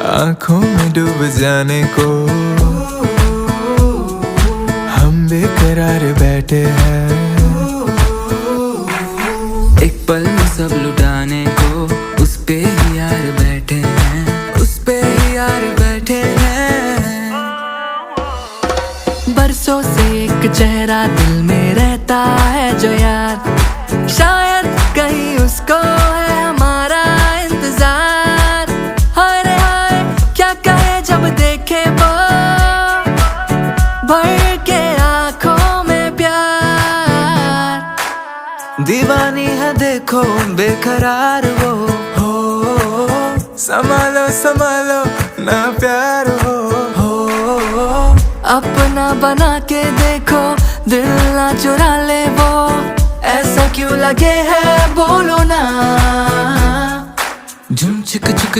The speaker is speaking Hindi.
आंखों में डूब जाने को हम बेकरार बैठे हैं। एक पल में सब लुटाने को उस पे ही यार बैठे हैं, उस पे ही यार बैठे हैं। बरसों से एक चेहरा दिल में रहता है जो यार, शायद कहीं उसको है हमारा इंतजार। हाय रे हाय क्या कहे जब देखे वो भर के आंखों में प्यार। दीवानी है देखो बेकरार वो हो संभालो संभालो ना प्यार हो। अपना बना के देखो दिल ना चुरा ले वो, ऐसा क्यों लगे है बोलो ना। झुम चिक चिक